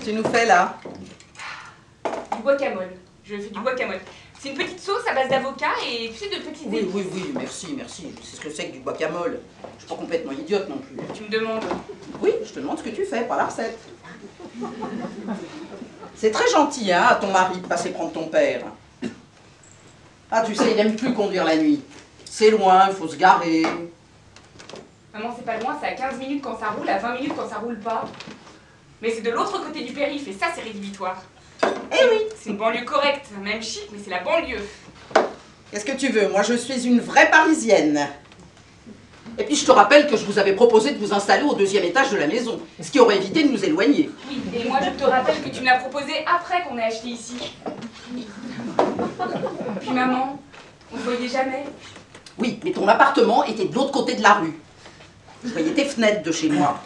tu nous fais là? Du guacamole. Je fais du guacamole. C'est une petite sauce à base d'avocat et tu sais, de petites épices. Oui, merci. Je sais ce que c'est que du guacamole. Je suis pas complètement idiote non plus. Tu me demandes. Oui, je te demande ce que tu fais, pas la recette. C'est très gentil, hein, à ton mari de passer prendre ton père. Ah, tu sais, il aime plus conduire la nuit. C'est loin, il faut se garer. Maman, c'est pas loin, c'est à 15 minutes quand ça roule, à 20 minutes quand ça roule pas. Mais c'est de l'autre côté du périph' et ça, c'est rédhibitoire. Eh oui. C'est une banlieue correcte, même chic, mais c'est la banlieue. Qu'est-ce que tu veux? Moi, je suis une vraie Parisienne. Et puis, je te rappelle que je vous avais proposé de vous installer au 2e étage de la maison, ce qui aurait évité de nous éloigner. Oui, et moi, je te rappelle que tu me l'as proposé après qu'on ait acheté ici. Puis maman, on ne voyait jamais. Oui, mais ton appartement était de l'autre côté de la rue. Je voyais tes fenêtres de chez moi.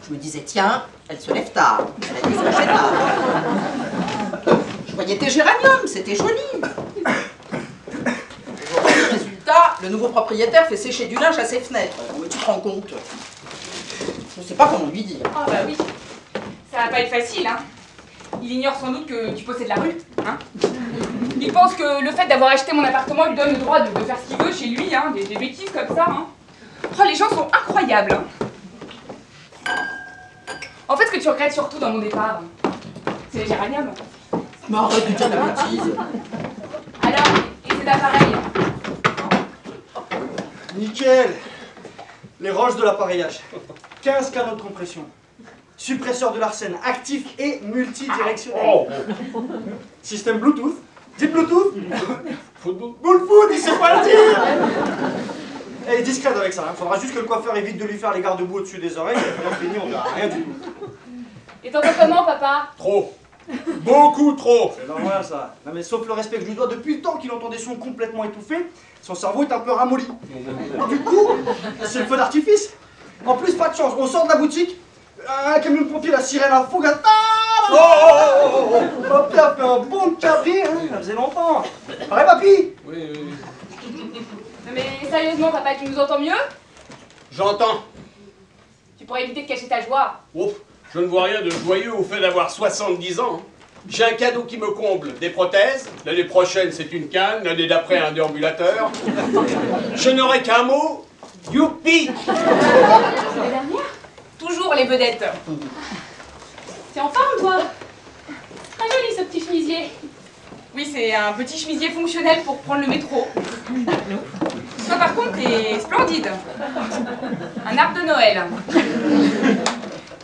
Je me disais, tiens, elle se lève tard. Elle a des âges tard. Je voyais tes géraniums, c'était joli. Résultat, le nouveau propriétaire fait sécher du linge à ses fenêtres. Mais tu te rends compte? Je ne sais pas comment lui dire. Ah bah oui, ça va pas être facile, hein. Il ignore sans doute que tu possèdes la rue, hein. Il pense que le fait d'avoir acheté mon appartement lui donne le droit de faire ce qu'il veut chez lui, hein, des bêtises comme ça, hein. Oh, les gens sont incroyables, hein. En fait, ce que tu regrettes surtout dans mon départ, c'est les géraniums. Mais arrête de dire de la bêtise. Alors, et cet appareil? Nickel. Les roches de l'appareillage. 15 canaux de compression. Suppresseur de l'arsène actif et multidirectionnel. Oh. Système Bluetooth. Dis Bluetooth. Football. Bullfoot, il sait pas le dire. Elle est discrète avec ça. Faudra juste que le coiffeur évite de lui faire les garde-boue au-dessus des oreilles. Et bien fini, on verra rien du tout. Et t'entends comment, papa? Trop. Beaucoup trop. C'est normal ça. Non mais sauf le respect que je lui dois depuis le temps qu'il entend des sons complètement étouffés, son cerveau est un peu ramolli. Du coup, c'est le feu d'artifice. En plus, pas de chance, on sort de la boutique, un camion de pompier, la sirène à fond, Papy a fait un bon cabri, hein, ça faisait longtemps. Pareil papy. Oui. Non mais sérieusement, papa, tu nous entends mieux? J'entends. Tu pourrais éviter de cacher ta joie. Ouf, je ne vois rien de joyeux au fait d'avoir 70 ans. J'ai un cadeau qui me comble, des prothèses. L'année prochaine, c'est une canne. L'année d'après, un déambulateur. Je n'aurai qu'un mot. Youpi. L'année dernière? Toujours les vedettes. T'es en forme, toi? Très joli, ce petit chemisier. Oui, c'est un petit chemisier fonctionnel pour prendre le métro. Toi, par contre, t'es splendide. Un arbre de Noël.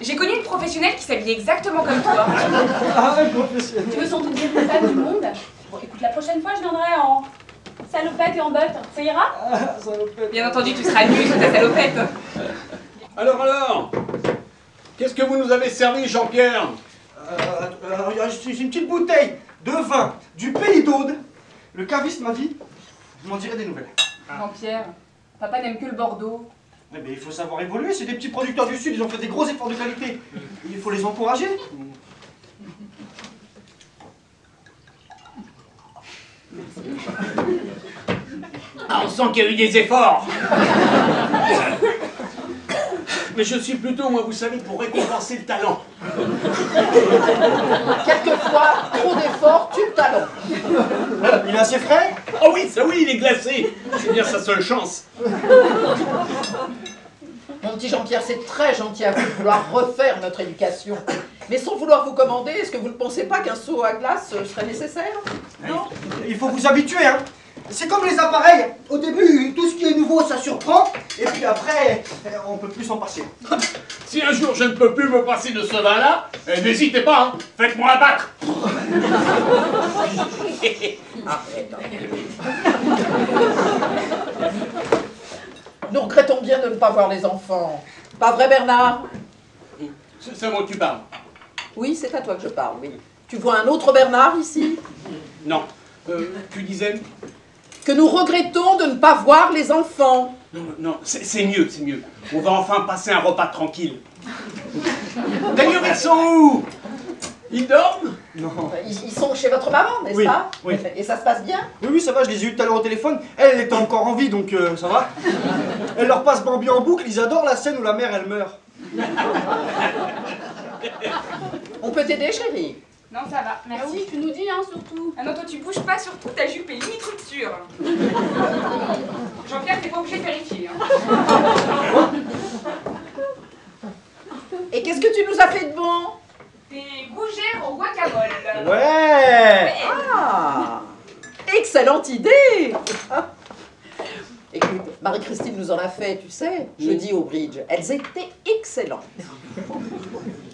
J'ai connu une professionnelle qui s'habillait exactement comme toi. Ah ouais, professionnel. Tu veux sans doute dire la femme du monde? Bon, écoute, la prochaine fois, je viendrai en salopette et en botte. Ça ira? Ah, salopette. Bien entendu, tu seras nue sous ta salopette. Alors qu'est-ce que vous nous avez servi, Jean-Pierre? J'ai une petite bouteille de vin du pays d'Aude. Le caviste m'a dit, je m'en dirai des nouvelles. Jean-Pierre, papa n'aime que le Bordeaux. Mais il faut savoir évoluer, c'est des petits producteurs du Sud, ils ont fait des gros efforts de qualité. Il faut les encourager. Ah, on sent qu'il y a eu des efforts. Mais je suis plutôt, moi, vous savez, pour récompenser le talent. Quelquefois, trop d'efforts tue le talent. Il est assez frais? Oh oui, ça oui, il est glacé. C'est bien sa seule chance. Mon petit Jean-Pierre, c'est très gentil à vous de vouloir refaire notre éducation. Mais sans vouloir vous commander, est-ce que vous ne pensez pas qu'un seau à glace serait nécessaire? Non? Il faut vous habituer, hein. C'est comme les appareils. Au début, tout ce qui est nouveau, ça surprend. Et puis après, on peut plus s'en passer. Si un jour je ne peux plus me passer de ce vin-là, n'hésitez pas, hein. Faites-moi abattre. Nous regrettons bien de ne pas voir les enfants. Pas vrai, Bernard? C'est à moi que tu parles. Oui, c'est à toi que je parle, oui. Tu vois un autre Bernard ici? Non. Tu disais? Que nous regrettons de ne pas voir les enfants. Non, c'est mieux, c'est mieux. On va enfin passer un repas tranquille. D'ailleurs, ils sont où? Ils dorment? Non. Ils sont chez votre maman, n'est-ce Oui, pas? oui. Et ça se passe bien? Oui, ça va, je les ai eu tout à l'heure au téléphone. Elle était encore en vie, donc ça va. Elle leur passe Bambi en boucle, ils adorent la scène où la mère, elle meurt. On peut t'aider, chérie? Non, ça va, merci. Ah oui, tu nous dis, hein, surtout. Ah non, toi tu bouges pas, surtout ta jupe est limite rupture. Jean-Pierre, t'es pas obligé de vérifier. Hein. Et qu'est-ce que tu nous as fait de bon? Des gougères au guacamole. Ouais. Ah! Excellente idée! Écoute, Marie-Christine nous en a fait, tu sais, jeudi au bridge. Elles étaient excellentes.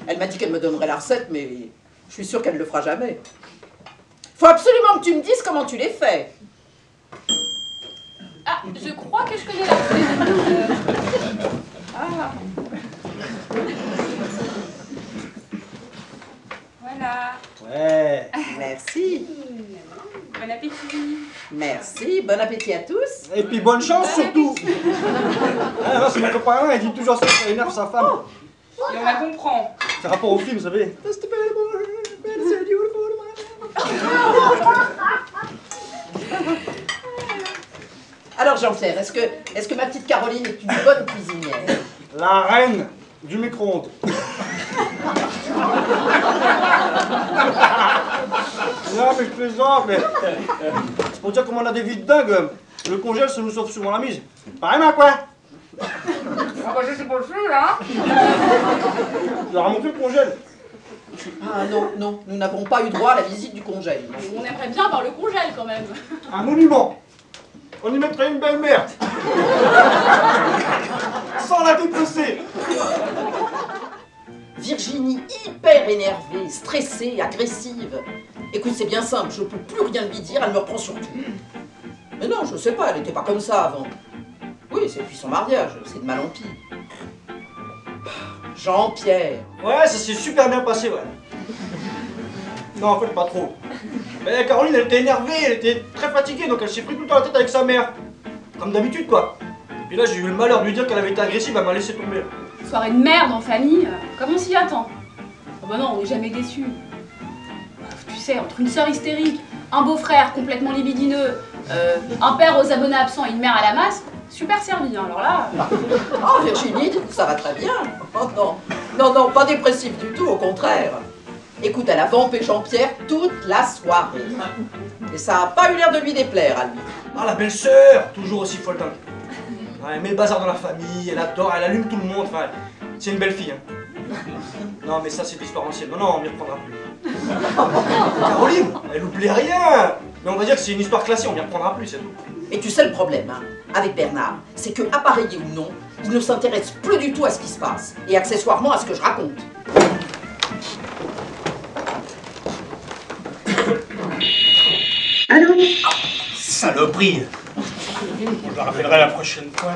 Elle m'a dit qu'elle me donnerait la recette, mais je suis sûre qu'elle ne le fera jamais. Faut absolument que tu me dises comment tu les fais. Ah, je crois que je connais la recette. Ah. Voilà. Ouais. Merci. Bon appétit. Merci. Bon appétit à tous. Et puis bonne chance surtout. Ah non, c'est mon copain, il dit toujours ça, ça énerve sa femme. Et on la comprend. C'est rapport au film, vous savez. Alors Jean-Pierre, est-ce que ma petite Caroline est une bonne cuisinière? La reine du micro-ondes. Non mais je plaisante, mais c'est pour dire comme on a des vies de dingue. Le congèle, ça nous sauve souvent la mise. Pareil, ma quoi? Ah bah je sais pas le feu là. Tu as remonté le congèle. Ah non, non, nous n'avons pas eu droit à la visite du congèle. On aimerait bien voir le congèle quand même. Un monument. On y mettrait une belle-mère. Sans la dépecer. Virginie, hyper énervée, stressée, agressive. Écoute, c'est bien simple, je peux plus rien lui dire, elle me reprend sur tout. Mais non, je sais pas, elle était pas comme ça avant. Oui, c'est depuis son mariage, c'est de mal en pis. Jean-Pierre. Ouais, ça s'est super bien passé, ouais. Non, en fait, pas trop. Mais Caroline, elle était énervée, elle était très fatiguée, donc elle s'est pris tout le temps la tête avec sa mère. Comme d'habitude, quoi. Et puis là, j'ai eu le malheur de lui dire qu'elle avait été agressive, elle m'a laissé tomber. Soirée de merde en famille, comme on s'y attend. Oh bah non, on est jamais déçus. Tu sais, entre une sœur hystérique, un beau-frère complètement libidineux, un père aux abonnés absents et une mère à la masse, super servi, hein, alors là... Oh Virginie, ça va très bien. Oh non, non, non, pas dépressif du tout, au contraire. Écoute, elle a vampé Jean-Pierre toute la soirée. Et ça a pas eu l'air de lui déplaire à lui. Ah, la belle-sœur, toujours aussi folle dingue. Elle met le bazar dans la famille, elle adore, elle allume tout le monde, enfin, c'est une belle fille. Hein. Non, mais ça, c'est l'histoire ancienne. Non, non, on m'y reprendra plus. Caroline, elle oublie rien. Mais on va dire que c'est une histoire classée, on m'y reprendra plus, c'est tout. Et tu sais le problème, hein, avec Bernard, c'est que, appareillé ou non, il ne s'intéresse plus du tout à ce qui se passe, et accessoirement à ce que je raconte. Allô? Saloperie! Je le rappellerai la prochaine fois.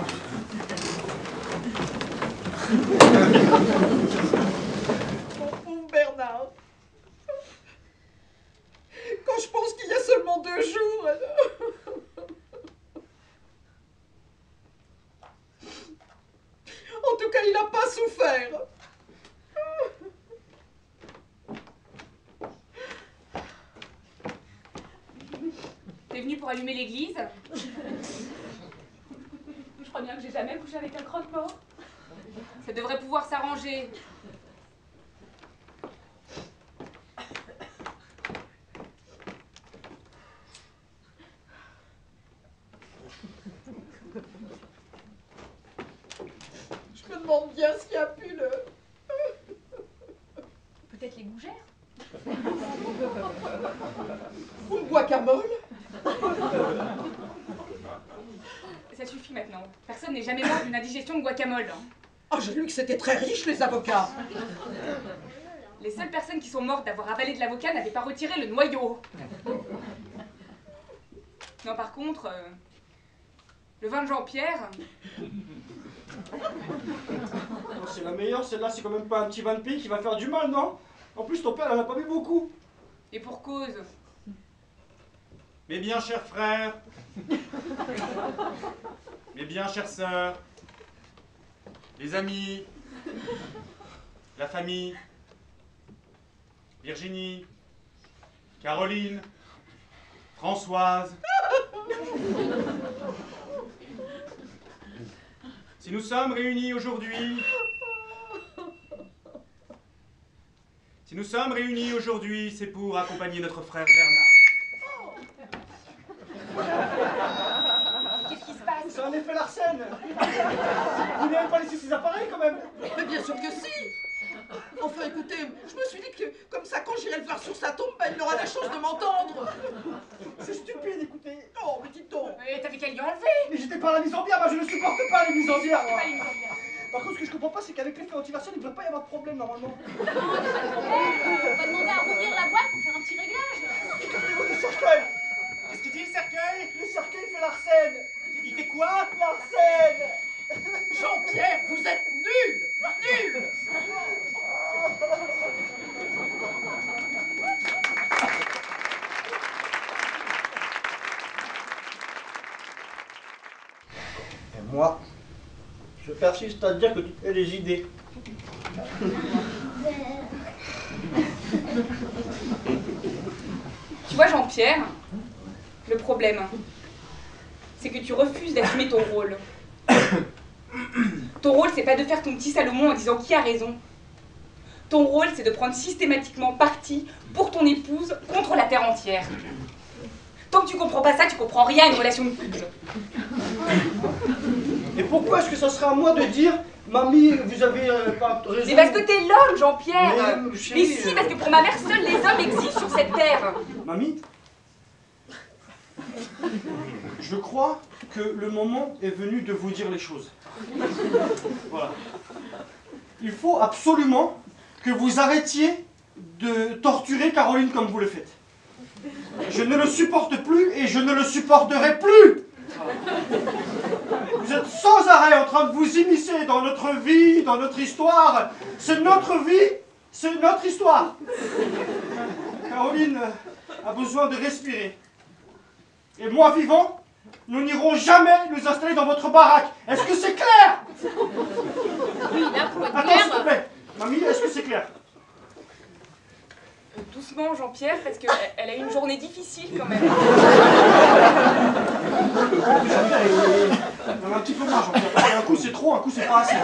Mon Bernard, quand je pense qu'il y a seulement 2 jours... En tout cas, il n'a pas souffert. T'es venu pour allumer l'église? Je crois bien que j'ai jamais couché avec un croque-mort. Ça devrait pouvoir s'arranger. Je me demande bien s'il y a pu le... Peut-être les gougères? Ou le guacamole. Ça suffit maintenant. Personne n'est jamais mort d'une indigestion de guacamole. Oh, j'ai lu que c'était très riche, les avocats. Les seules personnes qui sont mortes d'avoir avalé de l'avocat n'avaient pas retiré le noyau. Non, par contre, le vin de Jean-Pierre... Oh, c'est la meilleure, celle-là, c'est quand même pas un petit vin de pique qui va faire du mal, non? En plus, ton père, elle en a pas bu beaucoup. Et pour cause. Mes bien chers frères, mes bien chères sœurs, les amis, la famille, Virginie, Caroline, Françoise. Si nous sommes réunis aujourd'hui, Nous sommes réunis aujourd'hui, c'est pour accompagner notre frère Bernard. Qu'est-ce qui se passe? C'est un effet Larsen. Vous n'avez pas laissé ces appareils quand même? Mais bien sûr que si. Enfin écoutez, je me suis dit que comme ça quand j'irai le voir sur sa tombe, il aura la chance de m'entendre. C'est stupide, écoutez. Oh mais dites donc. Mais t'avais qu'à lui enlever. Mais j'étais pas à la mise en bière, moi je ne supporte pas les mises en bière, moi. Pas les mises. Par contre, ce que je comprends pas, c'est qu'avec l'effet anti-Larsen, il ne devrait pas y avoir de problème normalement. On va demander à rouvrir la boîte pour faire un petit réglage. Le cercueil! Qu'est-ce qu'il dit, le cercueil? Le cercueil fait Larsen! Il fait quoi? Larsen! Jean-Pierre, vous êtes nul. Nul. Et moi, je persiste à dire que tu as des idées. Tu vois, Jean-Pierre, le problème, c'est que tu refuses d'assumer ton rôle. Ton rôle, c'est pas de faire ton petit Salomon en disant qui a raison. Ton rôle, c'est de prendre systématiquement parti pour ton épouse contre la terre entière. Tant que tu comprends pas ça, tu comprends rien à une relation de couple. Et pourquoi est-ce que ça serait à moi de dire, mamie, vous avez pas raison? Mais parce que t'es l'homme, Jean-Pierre. Mais, chérie, Mais si, parce que pour ma mère, seuls les hommes existent sur cette terre. Mamie, je crois que le moment est venu de vous dire les choses. Voilà. Il faut absolument que vous arrêtiez de torturer Caroline comme vous le faites. Je ne le supporte plus et je ne le supporterai plus. Vous êtes sans arrêt en train de vous immiscer dans notre vie, dans notre histoire. C'est notre vie, c'est notre histoire. Caroline a besoin de respirer. Et moi vivant, nous n'irons jamais nous installer dans votre baraque. Est-ce que c'est clair? Oui, là, pour être Attends, s'il te clair. plaît. Mamie, est-ce que c'est clair? Doucement, Jean-Pierre, parce qu'elle a eu une journée difficile quand même. Jean-Pierre, un petit peu moins, Jean-Pierre. Un coup c'est trop, un coup c'est pas assez.